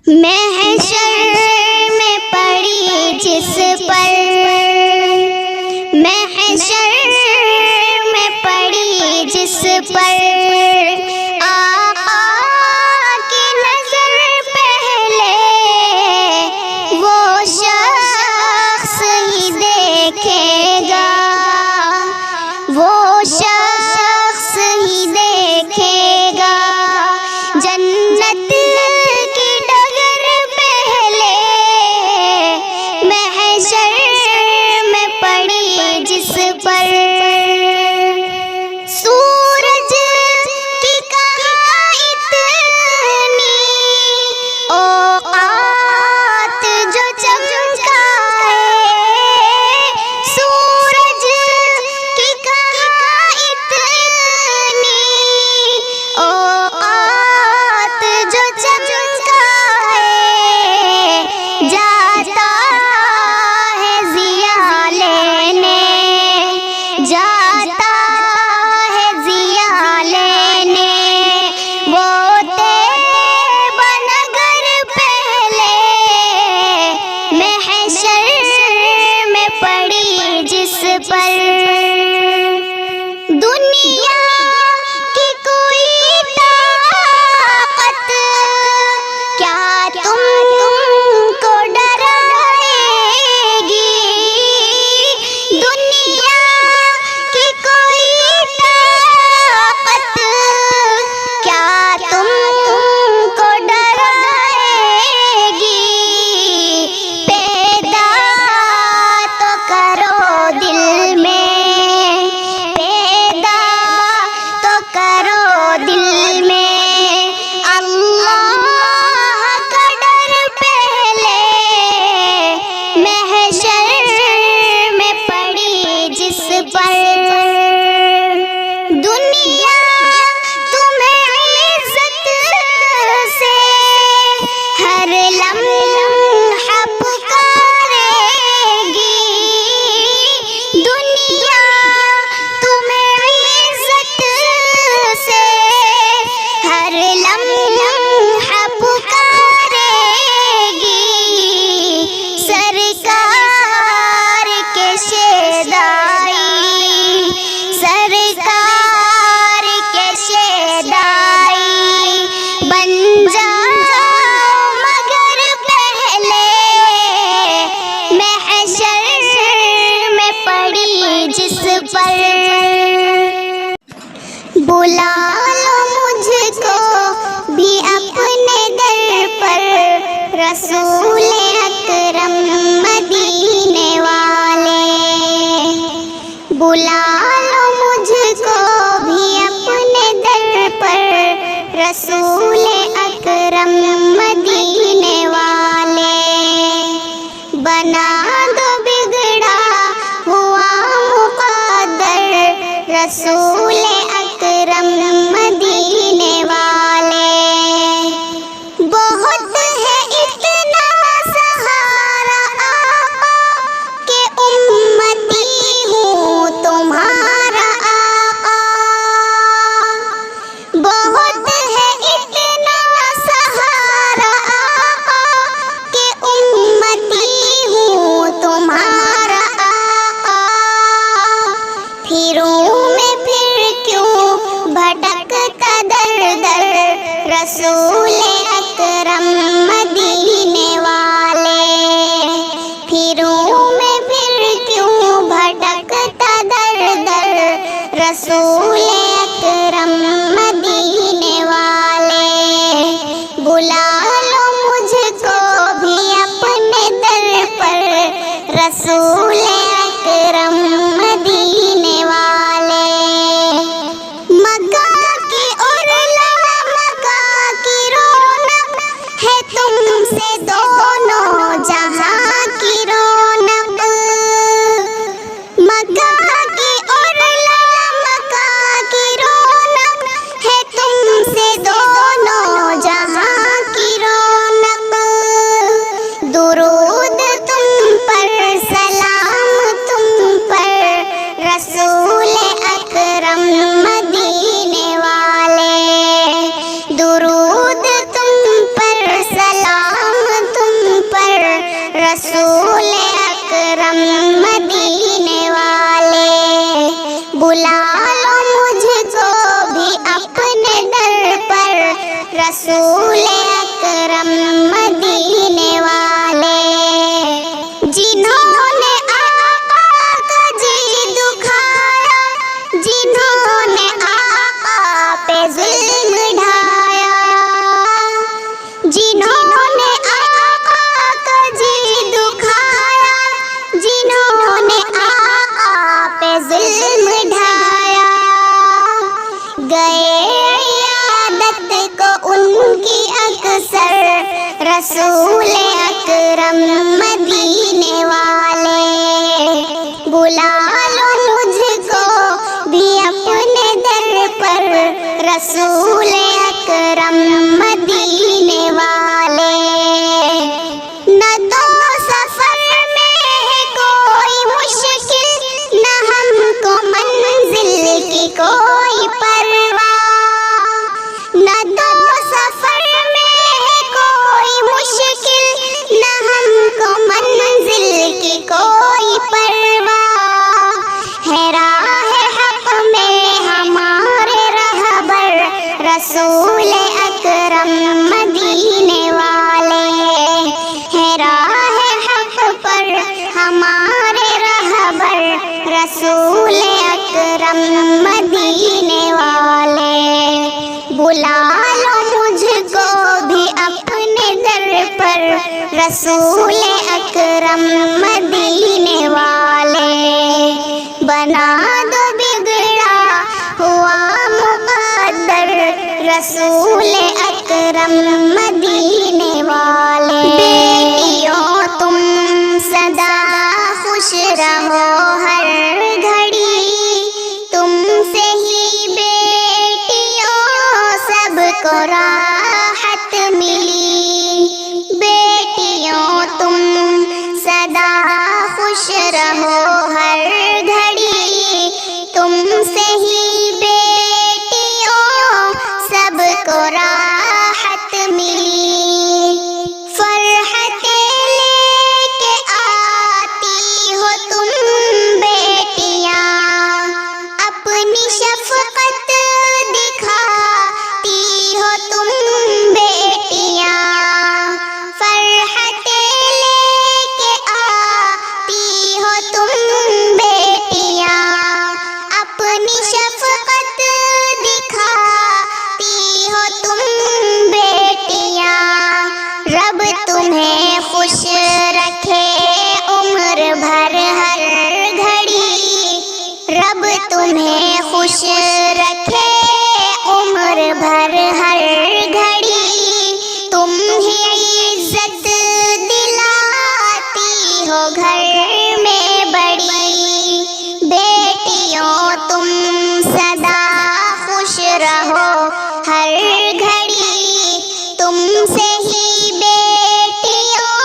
محشر میں پڑی جس پر، محشر میں پڑی جس پر آقا کی نظر پہلے وہ شخص ہی دیکھے گا، وہ شخص ہی دیکھے گا۔ جنت کی ڈگر پہلے محشر میں پڑی جس پر، سورج کی کہاں اتنی اوقات جو چمکا ہے، سورج کی کہاں اتنی اوقات جو چمکا ہے، جاتا ہے ضیا لینے، جاتا ہے ضیا لینے، وہ طیبہ نگر پہلے محشر میں پڑی جس پر۔ دنیا کی کوئی طاقت کیا تم کو ڈرائے گی، دنیا کی کوئی طاقت کیا تم کو ڈرائے گی، پیدا تو کرو دل میں، پیدا تو کرو دل میں اللہ کا ڈر پہلے محشر میں پڑی جس پر۔ دنیا تمہیں عزت سے ہر لمحہ پکارے گی، دنیا تمہیں عزت سے ہر لمحہ پکارے گی، سرکار کے شیدائی، سرکار کے شیدائی بن جاؤ مگر پہلے محشر میں پڑی جس پر۔ بلا لو مجھ کو بھی اپنے در پر رسول اکرم مدینے والے، بلا لو مجھ کو بھی اپنے در پر رسول اکرم مدینے والے، بنا دو بگڑا ہوا مقدر رسول اکرم مدینے والے۔ بہت ہے اتنا سہارا آقا کہ امتی ہوں تمہارا آقا، بہت ہے اتنا سہارا آقا کہ امتی ہوں تمہارا آقا، پھروں میں پھر کیوں بھٹکتا در در رسول اکرم مدینے والے، پھروں میں پھر کیوں بھٹکتا در در رسول اکرم مدینے والے، بلا لو مجھ کو بھی اپنے در پر رسول اکرم مدینے والے۔ مکہ کی ارلا مکہ کی رونق ہے تم سے دونوں جہاں کی رونق، مکہ کی ارلا مکہ کی رونق ہے تم سے دونوں جہاں کی رونق، درود تم پر سلام تم پر رسول اکرم مدینے والے، درود تم پر سلام اکرم مدینے والے، جنہوں نے آقا کا جی دکھایا، جنہوں نے آقا پہ ظلم ڈھایا، جنہوں نے آقا کا جی دکھایا، جنہوں نے آقا پہ ظلم ڈھایا، گئے عیادت کو ان کی اکثر رسول اکرم مدینے والے، بلا لو مجھ کو بھی اپنے در پر رسول اکرم مدینے والے، نہ تو سفر میں ہے کوئی مشکل، نہ ہم کو منزل کی کوئی پرواہ، نہ تو سفر میں ہے کوئی مشکل، نہ ہم کو منزل کی کوئی پرواہ، ہے راہ حق میں ہمارے رہبر رسول اکرم مدینے والے، ہے راہ حق پر ہمارے رہبر رسول اکرم مدینے والے، بلا لو مجھ کو بھی اپنے در پر رسول اکرم مدینے والے، بنا دو بگڑا ہوا مقدر رسول اکرم مدینے والے، بیٹیوں تم سدا خوش رہو ہر گھڑی، تم سے ہی بیٹیوں سب کو راحت ملی، بیٹیوں تم سدا خوش رہو ہر گھڑی، تم سے ہی بیٹیوں سب کو راحت ملی، فرحتیں لے کے آتی ہو تم بیٹیاں، اپنی شفقت دکھاتی ہو تم بیٹیاں، فرحتیں لے کے آتی ہو تم بیٹیاں، اپنی شفقت دکھاتی ہو تم بیٹیاں، رب تمہیں خوش رکھے عمر بھر ہر گھڑی، رب تمہیں خوش رکھے عمر بھر ہر گھڑی، تم ہی عزت دلاتی ہو گھر میں بڑی، بیٹیوں تم سدا خوش رہو ہر گھڑی، تم سے ہی بیٹیوں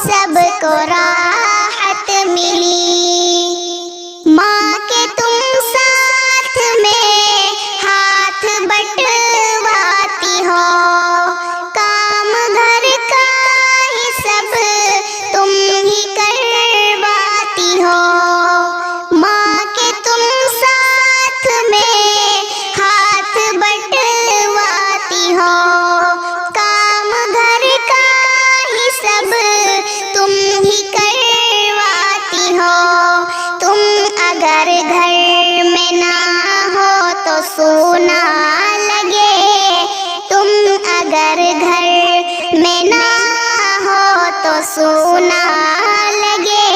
سب کو راحت ملی، ماں کے تم ساتھ میں ہاتھ بٹواتی ہو، کام گھر کا ہی سب تم ہی کرواتی ہو، ماں کے تم ساتھ میں ہاتھ بٹواتی ہو، کام گھر کا ہی سب تم ہی کرواتی ہو، تم اگر گھر میں نہ ہو تو سونا لگے، تم اگر گھر میں نہ ہو تو سونا لگے،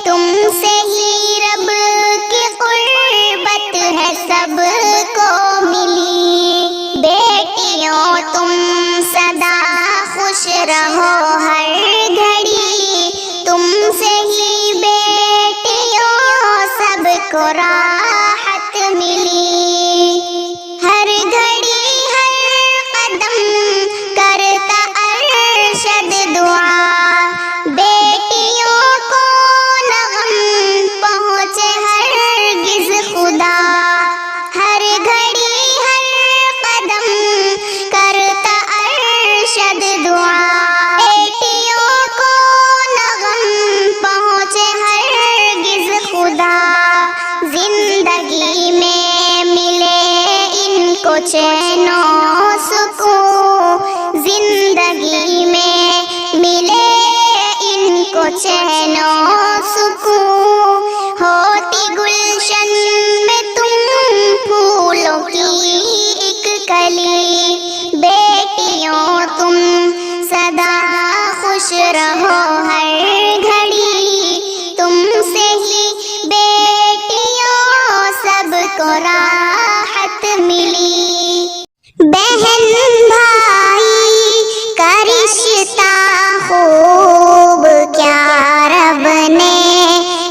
تم سے ہی رب کی قربت ہے سب کو ملی، بیٹیوں تم سدا خوش رہو ہر گھڑی، تم سے ہی بیٹیوں سب کو راحت ملی، ہر گھڑی ہر قدم کرتا ارشد دعا، بیٹیوں کو نہ غم پہنچے ہرگز خدا، ہر گھڑی ہر قدم کرتا ارشد دعا، بیٹیوں کو نہ غم پہنچے ہرگز خدا، زندگی میں ملے ان کو چین و سکون، زندگی زندگی میں ملے ان کو چین و سکون، ہوتی گلشن میں تم پھولوں کی ایک کلی، بیٹیوں تم سدا خوش رہو ہر گھڑی، تم سے ہی بیٹیوں سب کو راحت ملی۔ بہن بھائی کا رشتہ خوب کیا رب نے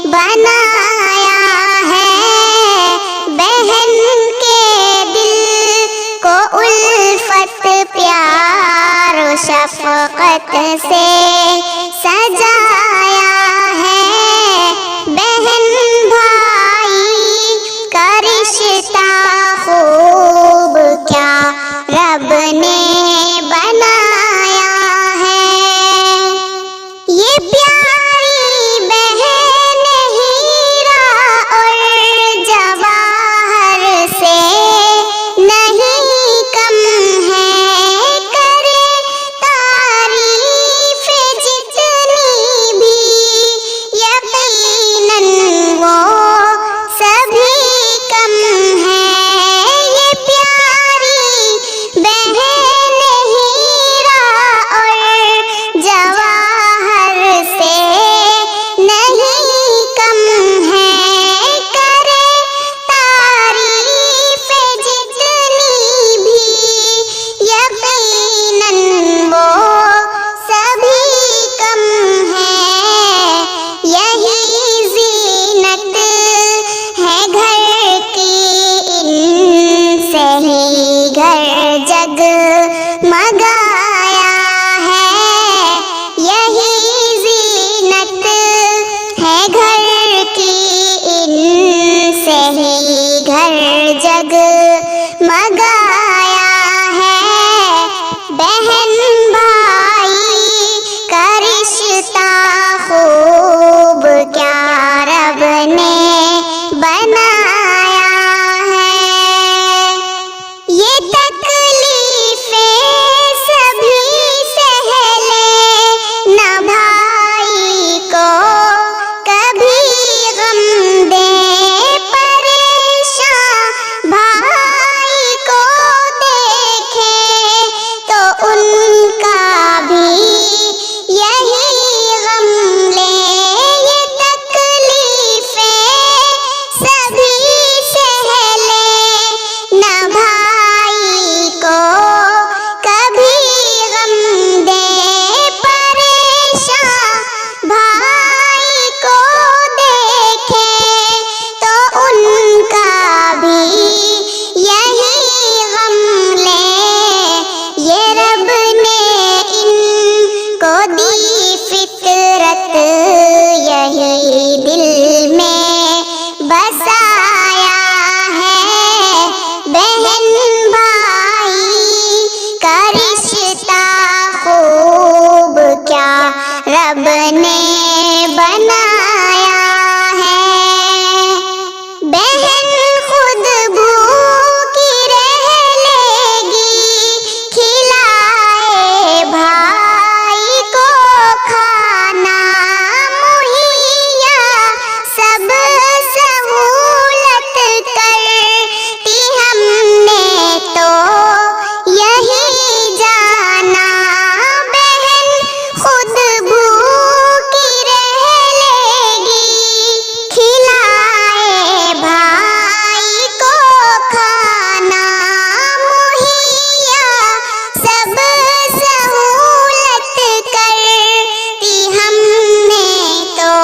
بنایا ہے، بہن کے دل کو الفت پیار و شفقت سے سجایا ہے، بہن بھائی کا رشتہ خوب کیا رب نے بنایا ہے، یہ پیاری بہن ہیرا اور جواہر سے نہیں کم ہے، کرے تعریف جتنی بھی یقیناً وہ سبھی کم ہے، یہ پیاری بہن ہیرا اور جواہر سے نہیں کم ہے، کرے تعریف جتنی بھی یقیناً وہ سبھی کم ہے، یہی زینت ہے گھر کی، ان سے ہی گھر جگ مگایا ہے، یہی زینت ہے گھر کی، ان سے ہی گھر جگ مگایا ہے، بہن بھائی کا رشتہ خوب کیا رب نے بنایا ہے، یہ تکلیفیں سبھی سہ لے، نہ بھائی کو کبھی غم دے، پریشان بھائی کو دیکھے تو ان کا بھی یہی غم لے، یہ تکلیفیں سبھی سہ لے، نہ بھائی کو کبھی غم دے، پریشان بھائی کو دیکھے تو ان کا بھی یہی غم لے، یہ رب نے ان کو دی فطرت، یہی دل میں بسایا ہے، بہن بھائی کا رشتہ خوب کیا رب نے بنایا ہے، بہن خود بھوکی رہ لے گی، کھلائے بھائی کو کھانا مہیا، سب سہولت کرتی ہم نے تو یہی جانا، بہن خود بھوکی رہ لے گی، کھلائے بھائی کو کھانا مہیا، سب سہولت کرتی ہم نے تو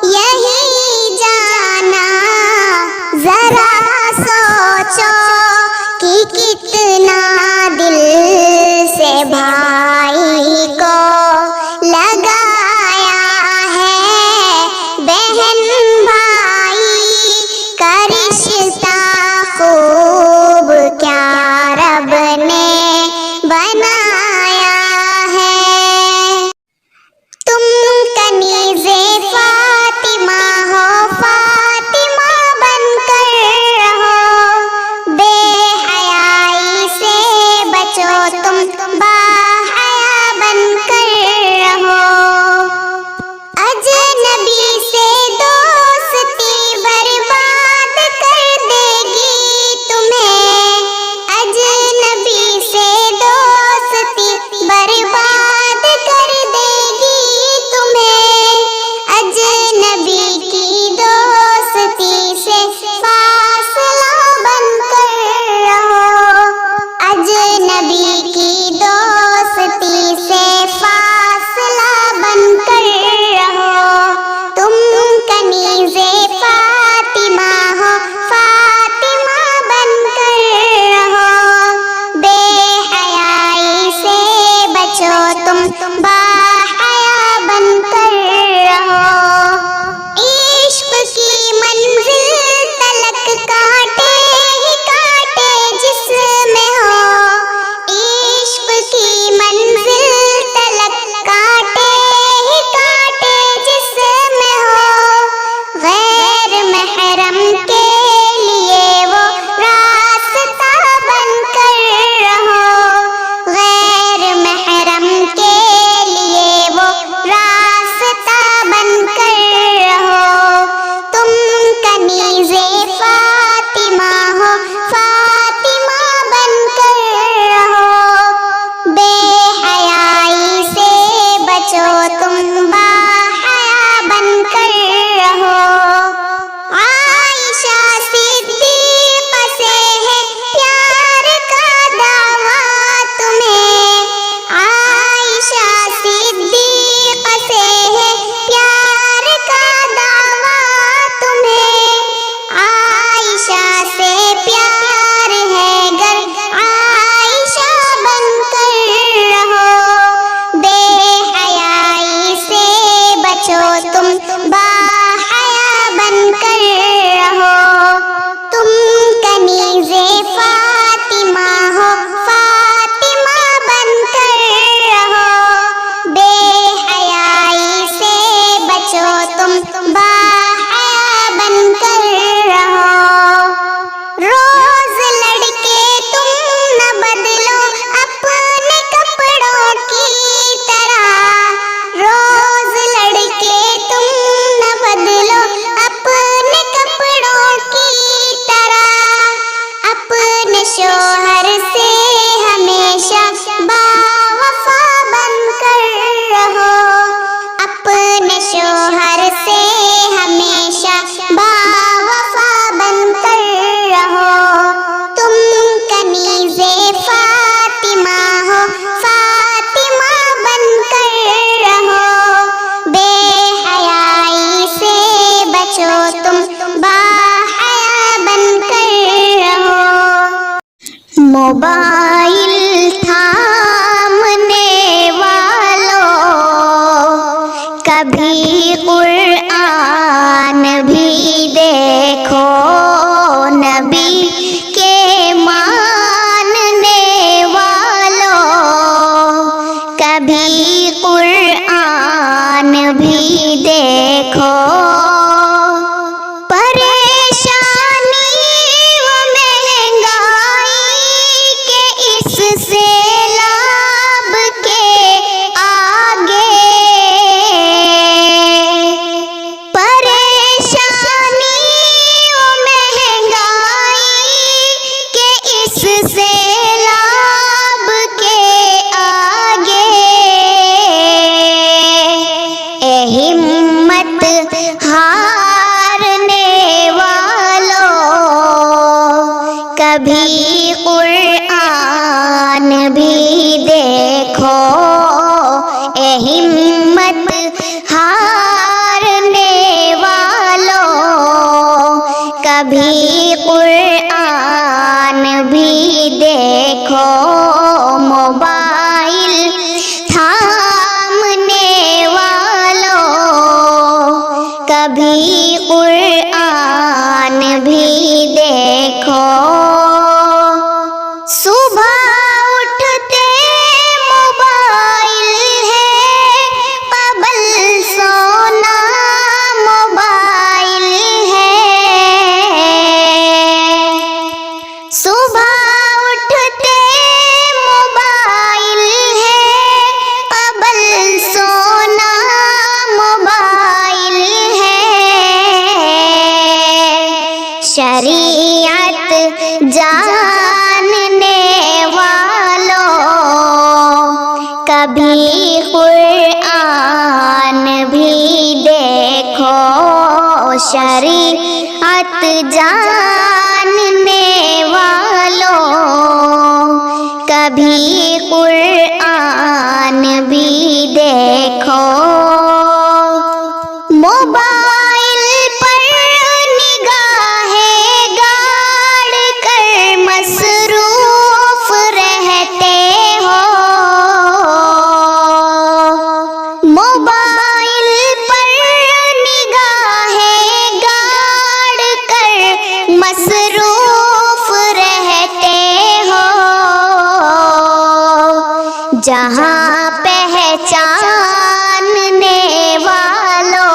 یہی جانا، ذرا سوچو کہ کتنا دل سے بھائی کو لگایا ہے، بہن بھائی کا رشتہ خوب کیا رب نے بنایا ہے، تم کنیز فاطمہ ہو، فاطمہ بن کر رہو، بے حیائی سے بچو تم با حیا باحیا بن کر رہو، عشق کی منزل تلک کانٹے ہی کانٹے جس میں ہو، عشق کی منزل تلک کانٹے ہی کانٹے جس میں ہو، غیر محرم کے لیے وہ راستہ بن کر رہو، غیر محرم کے لیے وہ راستہ بن کر رہو، تم کنیز فاطمہ ہو، فاطمہ بن کر رہو، بے حیائی سے بچو تم باحیا بن کر رہو، عائشہ صدیقہ سے ہے پیار کا دعویٰ تمہیں، عائشہ صدیقہ سے ہے پیار کا دعویٰ تمہیں، عائشہ سے پیار ہے گر عائشہ بن کر رہو، بے حیائی سے بچو تم باحیا بن کر رہو، تم کنیز فاطمہ ہو، فاطمہ بن کر رہو، بے حیائی سے بچو تم باحیا بن کر رہو، روز لڑکے تم نہ بدلو اپنے کپڑوں کی طرح، روز لڑکے تم نہ بدلو اپنے کپڑوں کی طرح، اپنے شوہر سے ہمیشہ باوفا بن کر رہو، اپنے شوہر سے ہمیشہ باوفا بن کر رہو، تم کنیز فاطمہ ہو، فاطمہ بن کر رہو، بے حیائی سے بچو تم باحیا بن کر رہو، موبائل تھامنے والوں کبھی قرآن بھی دیکھو، نبی کے ماننے والوں کبھی قرآن بھی دیکھو، پریشانی و مہنگائی کے اس سیلاب کے آگے، پریشانی و مہنگائی کے اس سیلاب کے آگے، اے ہمت ہارنے والوں کبھی قرآن بھی دیکھو، اے ہمت ہارنے والوں کبھی قرآن بھی دیکھو، موبائل تھامنے والوں کبھی قرآن بھی دیکھو، صبح اٹھتے موبائل ہے، قبل سونا موبائل ہے، صبح اٹھتے موبائل ہے، قبل سونا موبائل ہے، شریعت جاننے والوں کبھی قرآن بھی دیکھو، شریعت جاننے والوں کبھی قرآن بھی دیکھو، موبائل پر نگاہیں گاڑ کر مصروف رہتے ہو، ہاں پہچاننے والوں،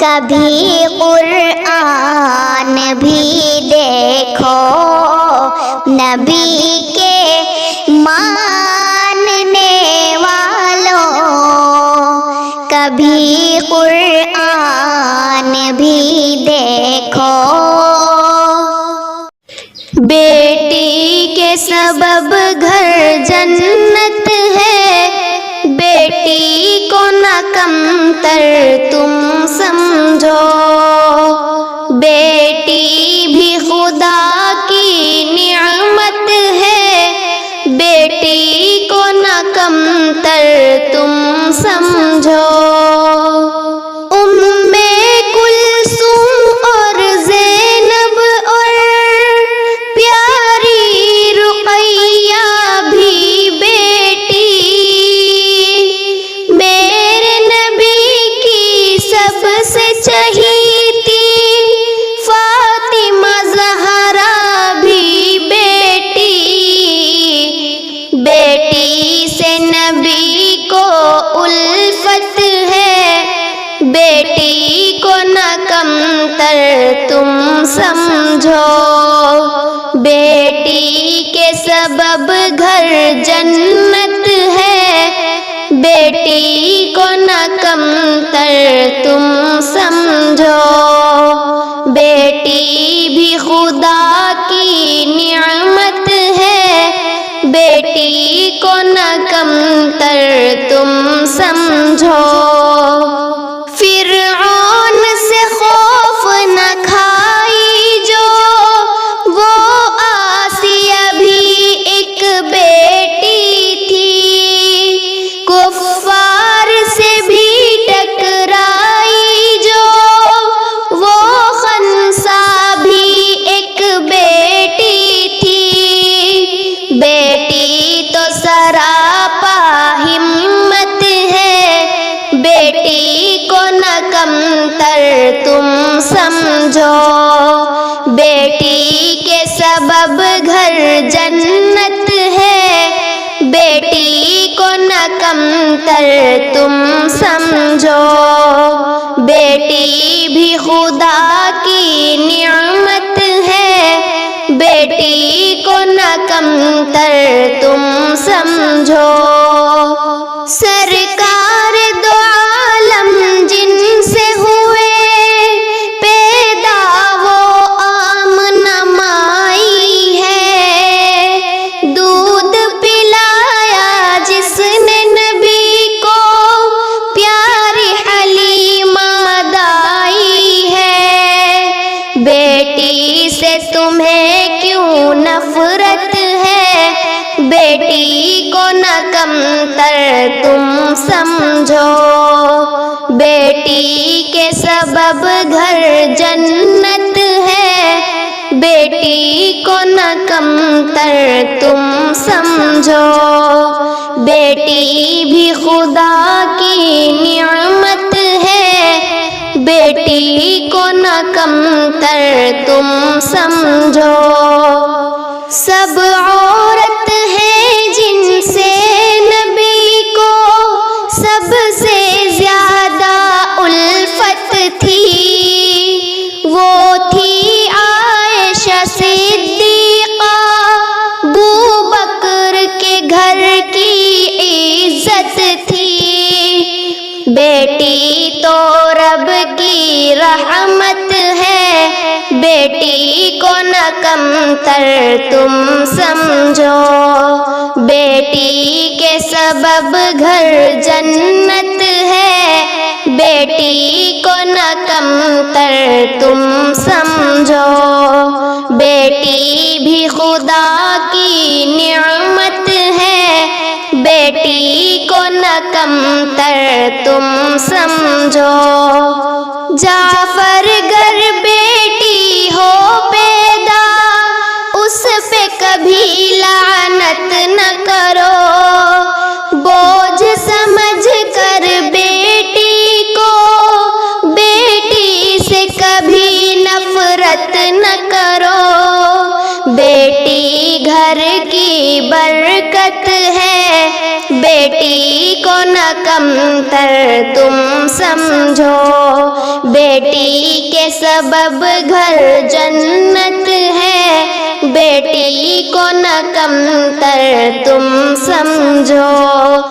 کبھی قرآن بھی دیکھو، نبی کے ماننے والوں، کبھی قرآن بھی دیکھو۔ بیٹی کے سبب گھر جنت ہے، بیٹی کو نہ کمتر تم سمجھو، بیٹی بھی خدا کی نعمت ہے، بیٹی کو نہ کمتر تم سمجھو۔ بیٹی کو نہ کمتر تم سمجھو، بیٹی کے سبب گھر جنت ہے، بیٹی کو نہ کمتر تم سمجھو، بیٹی بھی خدا کی نعمت ہے، بیٹی کو نہ کمتر تم سمجھو۔ فرعون سے خوف نہ کھائی جو، وہ آسیہ بھی ایک بیٹی تھی، کفار سے بھی ٹکرائی جو، وہ خنسا بھی ایک بیٹی تھی، بیٹی تو سراپا ہمت ہے، بیٹی کو نہ کمتر تم سمجھو، بیٹی کے سبب گھر جنت ہے، بیٹی کو نہ کمتر تم سمجھو، بیٹی بھی خدا کی نعمت ہے، بیٹی کو نہ کمتر تم سمجھو۔ سرکار دو عالم جن سے ہوئے پیدا وہ آمنہ مائی ہے، دودھ پلایا جس نے نبی کو پیاری حلیمہ دائی ہے، بیٹی سے تمہیں کیوں نفرت ہے، بیٹی کو نہ کمتر تم سمجھو، بیٹی کے سبب گھر جنت ہے، بیٹی کو نہ کمتر تم سمجھو، بیٹی بھی خدا کی نعمت ہے، بیٹی کو نہ کمتر تم سمجھو۔ سب عورت ہے جن سے نبی کو سب سے زیادہ الفت تھی، وہ تھی عائشہ صدیقہ، ابوبکر کے گھر کی عزت تھی، بیٹی تو رب کی رحمت ہے، بیٹی کو نہ کمتر تم سمجھو، بیٹی کے سبب گھر جنت ہے، بیٹی کو نہ کمتر تم سمجھو، بیٹی بھی خدا کی نعمت ہے، بیٹی کو نہ کمتر تم سمجھو۔ جعفر گر بیٹی ہو پیدا اس پہ کبھی لعنت نہ کرو، بوجھ سمجھ کر بیٹی کو بیٹی سے کبھی نفرت نہ کرو، بیٹی گھر کی برکت ہے، نہ کمتر تم سمجھو، بیٹی کے سبب گھر جنت ہے، بیٹی کو نہ کمتر تم سمجھو۔